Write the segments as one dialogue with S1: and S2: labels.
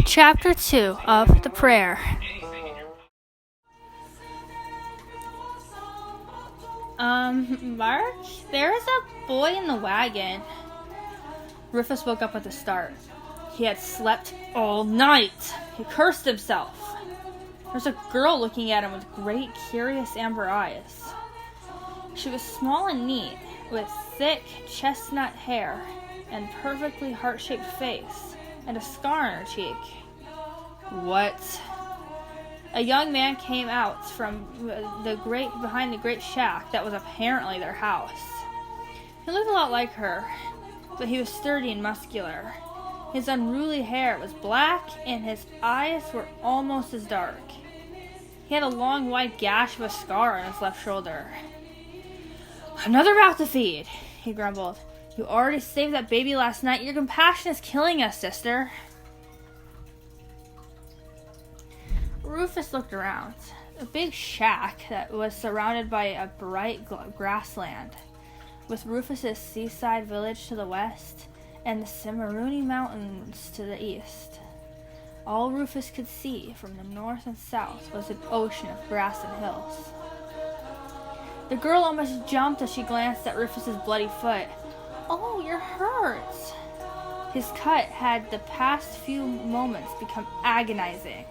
S1: Chapter 2 of The Prayer. Mark, there is a boy in the wagon. Rufus woke up with a start. He had slept all night. He cursed himself. There's a girl looking at him with great, curious amber eyes. She was small and neat, with thick chestnut hair and perfectly heart-shaped face, and a scar on her cheek. What? A young man came out from behind the great shack that was apparently their house. He looked a lot like her, but he was sturdy and muscular. His unruly hair was black, and his eyes were almost as dark. He had a long white gash of a scar on his left shoulder. "Another mouth to feed," he grumbled. "You already saved that baby last night. Your compassion is killing us, sister." Rufus looked around. A big shack that was surrounded by a bright grassland, with Rufus's seaside village to the west and the Cimaruni Mountains to the east. All Rufus could see from the north and south was an ocean of grass and hills. The girl almost jumped as she glanced at Rufus's bloody foot. "Oh, you're hurt." His cut had the past few moments become agonizing.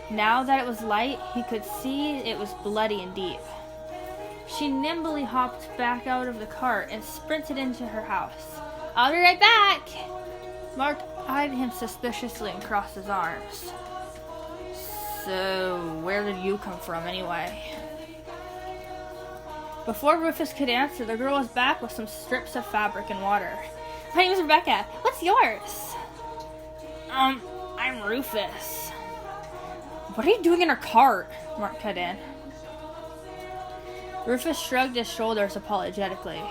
S1: Now that it was light, he could see it was bloody and deep. She nimbly hopped back out of the cart and sprinted into her house. "I'll be right back." Mark eyed him suspiciously and crossed his arms. "So, where did you come from anyway?" Before Rufus could answer, the girl was back with some strips of fabric and water. "My name is Rebecca. What's yours?" I'm Rufus." "What are you doing in her cart?" Mark cut in. Rufus shrugged his shoulders apologetically.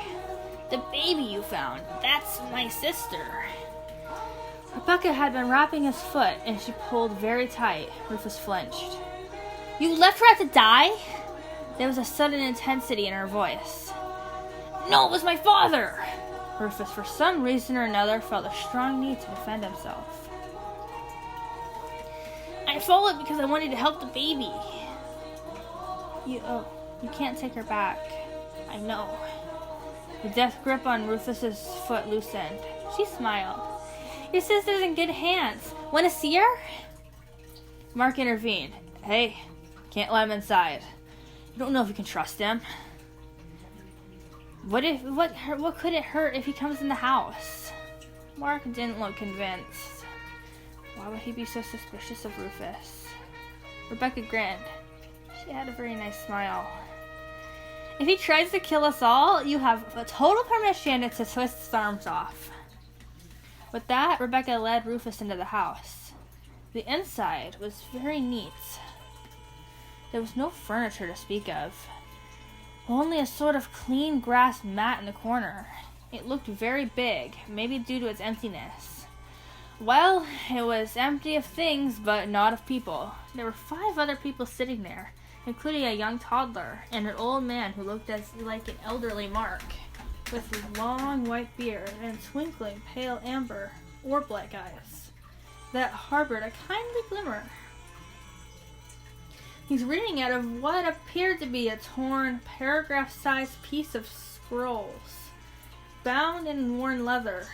S1: "The baby you found, that's my sister." Rebecca had been wrapping his foot, and she pulled very tight. Rufus flinched. "You left her out to die?" There was a sudden intensity in her voice. "No, it was my father." Rufus, for some reason or another, felt a strong need to defend himself. "I followed because I wanted to help the baby." You can't take her back." "I know." The death grip on Rufus's foot loosened. She smiled. "Your sister's in good hands. Want to see her?" Mark intervened. "Hey, can't let him inside. You don't know if you can trust him." What could it hurt if he comes in the house?" Mark didn't look convinced. Why would he be so suspicious of Rufus? Rebecca grinned. She had a very nice smile. "If he tries to kill us all, you have a total permission to twist his arms off." With that, Rebecca led Rufus into the house. The inside was very neat. There was no furniture to speak of. Only a sort of clean grass mat in the corner. It looked very big, maybe due to its emptiness. Well, it was empty of things, but not of people. There were 5 other people sitting there, including a young toddler and an old man who looked like an elderly Mark, with long white beard and twinkling pale amber or black eyes that harbored a kindly glimmer. He's reading out of what appeared to be a torn, paragraph-sized piece of scrolls, bound in worn leather.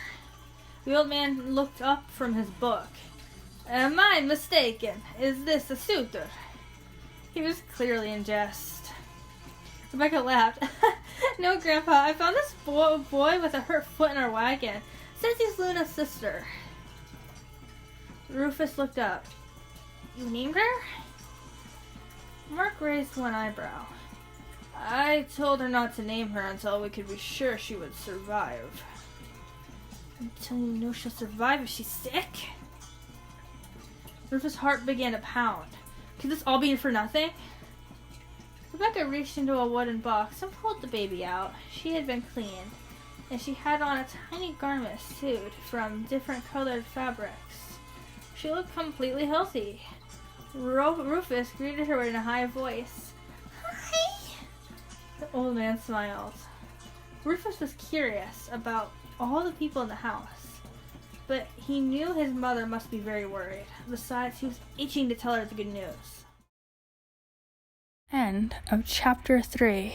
S1: The old man looked up from his book. "Am I mistaken? Is this a suitor?" He was clearly in jest. Rebecca laughed. "No, Grandpa, I found this boy with a hurt foot in our wagon. Says he's Luna's sister." Rufus looked up. "You named her?" Mark raised one eyebrow. "I told her not to name her until we could be sure she would survive." "Until you know she'll survive if she's sick?" Rufus' heart began to pound. Could this all be for nothing? Rebecca reached into a wooden box and pulled the baby out. She had been cleaned, and she had on a tiny garment sewed from different colored fabrics. She looked completely healthy. Rufus greeted her in a high voice. "Hi!" The old man smiled. Rufus was curious about all the people in the house, but he knew his mother must be very worried. Besides, he was itching to tell her the good news. End of chapter 3.